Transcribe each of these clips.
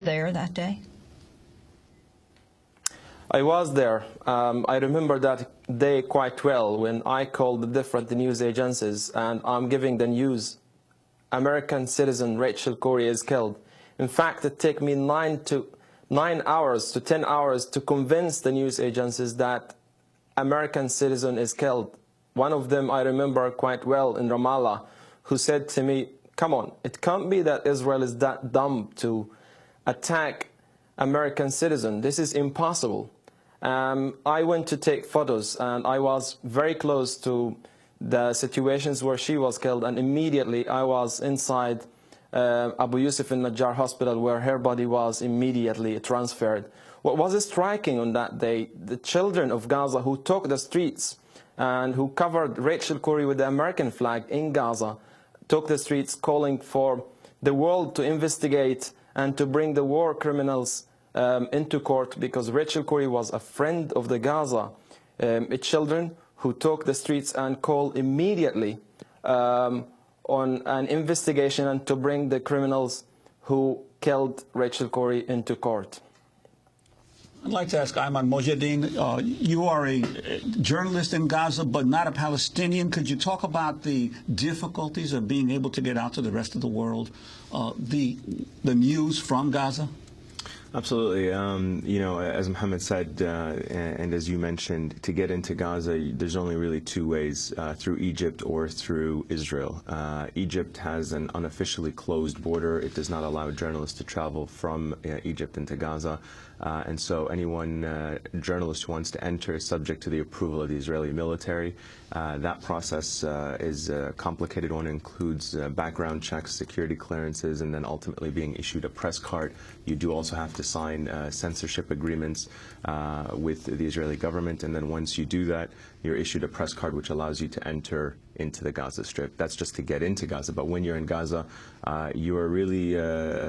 there that day? I was there. I remember that day quite well when I called the different news agencies and I'm giving the news. American citizen Rachel Corrie is killed. In fact, it took me 9 hours to 10 hours to convince the news agencies that American citizen is killed. One of them I remember quite well in Ramallah, who said to me, come on, it can't be that Israel is that dumb to attack American citizen. This is impossible. I went to take photos and I was very close to the situations where she was killed, and immediately I was inside Abu Yusuf al-Najjar hospital where her body was immediately transferred. What was striking on that day, the children of Gaza who took the streets and who covered Rachel Corrie with the American flag in Gaza, took the streets calling for the world to investigate and to bring the war criminals into court, because Rachel Corrie was a friend of the Gaza children who took the streets and called immediately on an investigation and to bring the criminals who killed Rachel Corrie into court. I'd like to ask Ayman Mojahedin, you are a journalist in Gaza, but not a Palestinian. Could you talk about the difficulties of being able to get out to the rest of the world, the news from Gaza? Absolutely. You know, as Mohammed said, and as you mentioned, to get into Gaza, there's only really two ways, through Egypt or through Israel. Egypt has an unofficially closed border. It does not allow journalists to travel from Egypt into Gaza. And so anyone, journalist who wants to enter is subject to the approval of the Israeli military. That process is a complicated one. It includes background checks, security clearances, and then ultimately being issued a press card. You do also have to sign censorship agreements with the Israeli government, and then once you do that, you're issued a press card which allows you to enter into the Gaza Strip. That's just to get into Gaza, but when you're in Gaza, you are really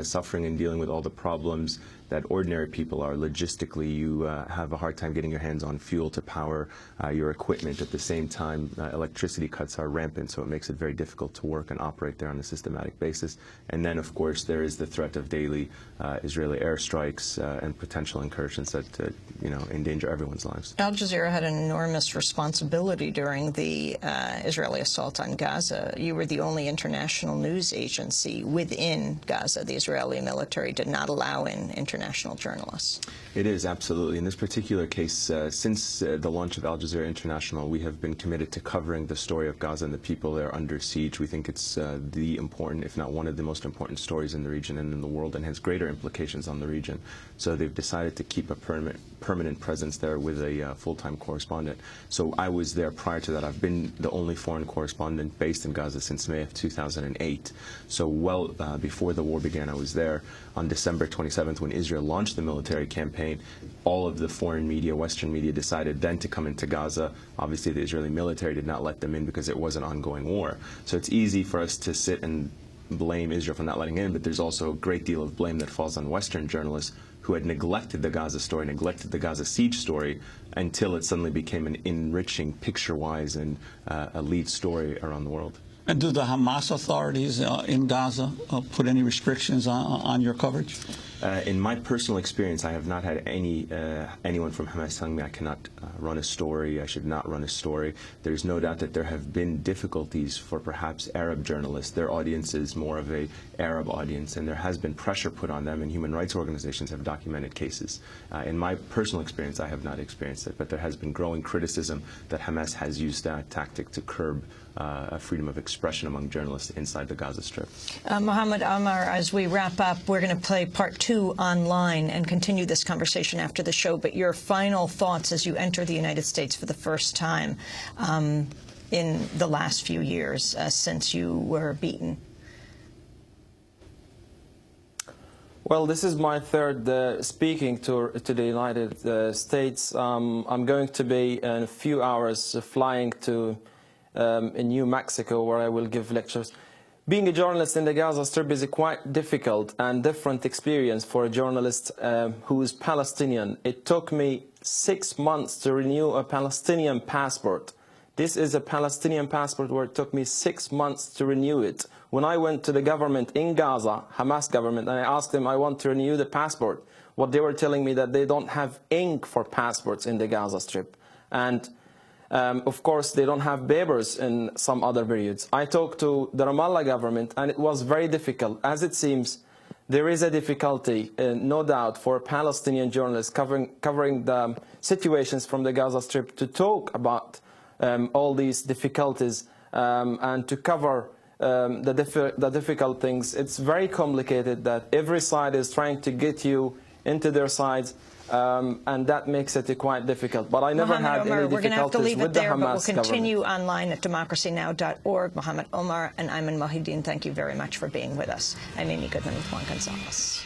suffering and dealing with all the problems that ordinary people are. Logistically, you have a hard time getting your hands on fuel to power your equipment. At the same time, electricity cuts are rampant, so it makes it very difficult to work and operate there on a systematic basis. And then, of course, there is the threat of daily Israeli airstrikes and potential incursions that endanger everyone's lives. Al Jazeera had an enormous responsibility during the Israeli assault on Gaza. You were the only international news agency within Gaza. The Israeli military did not allow in international journalists. It is, absolutely. In this particular case, since the launch of Al Jazeera International, we have been committed to covering the story of Gaza and the people there under siege. We think it's the important, if not one of the most important stories in the region and in the world, and has greater implications on the region. So they've decided to keep a permanent presence there with a full-time correspondent. So I was there prior to that. I've been the only foreign correspondent based in Gaza since May of 2008. So well before the war began, I was there. On December 27th, when Israel launched the military campaign, all of the foreign media, Western media, decided then to come into Gaza. Obviously, the Israeli military did not let them in because it was an ongoing war. So it's easy for us to sit and blame Israel for not letting in, but there's also a great deal of blame that falls on Western journalists who had neglected the Gaza story, neglected the Gaza siege story, until it suddenly became an enriching, picture-wise, and a lead story around the world. And do the Hamas authorities in Gaza put any restrictions on your coverage? In my personal experience, I have not had anyone from Hamas telling me I cannot run a story, I should not run a story. There's no doubt that there have been difficulties for perhaps Arab journalists. Their audience is more of an Arab audience, and there has been pressure put on them, and human rights organizations have documented cases. In my personal experience, I have not experienced it, but there has been growing criticism that Hamas has used that tactic to curb freedom of expression among journalists inside the Gaza Strip. Mohammed Ammar, as we wrap up, we're going to play part 2 online and continue this conversation after the show. But your final thoughts as you enter the United States for the first time in the last few years since you were beaten. Well, this is my third speaking tour to the United States. I'm going to be in a few hours flying to in New Mexico, where I will give lectures. Being a journalist in the Gaza Strip is a quite difficult and different experience for a journalist who is Palestinian. It took me 6 months to renew a Palestinian passport. This is a Palestinian passport where it took me 6 months to renew it, When I went to the government in Gaza, Hamas government, and I asked them, I want to renew the passport, what they were telling me that they don't have ink for passports in the Gaza Strip. And of course, they don't have papers in some other periods. I talked to the Ramallah government, and it was very difficult. As it seems, there is a difficulty, no doubt, for Palestinian journalists covering the situations from the Gaza Strip to talk about all these difficulties and to cover the difficult things. It's very complicated that every side is trying to get you into their sides. And that makes it quite difficult. But I never had any difficulties with the Hamas government. We're going to have to leave it there, but we'll continue online at democracynow.org. Mohammed Omar and Ayman Mohideen, thank you very much for being with us. I'm Amy Goodman with Juan Gonzalez.